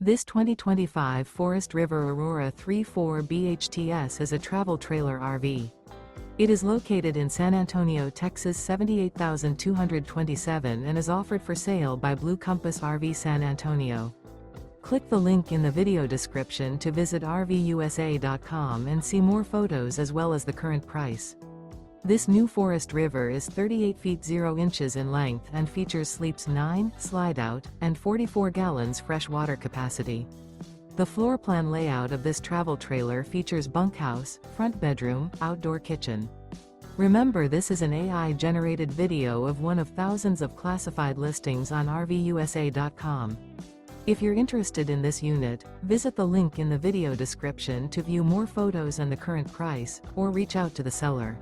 This 2025 Forest River Aurora 3.4 BHTS is a travel trailer RV. It is located in San Antonio, Texas 78227 and is offered for sale by Blue Compass RV San Antonio. Click the link in the video description to visit RVUSA.com and see more photos as well as the current price. This new Forest River is 38 feet 0 inches in length and features sleeps 9, slide-out, and 44 gallons fresh water capacity. The floor plan layout of this travel trailer features bunkhouse, front bedroom, outdoor kitchen. Remember, this is an AI-generated video of one of thousands of classified listings on RVUSA.com. If you're interested in this unit, visit the link in the video description to view more photos and the current price, or reach out to the seller.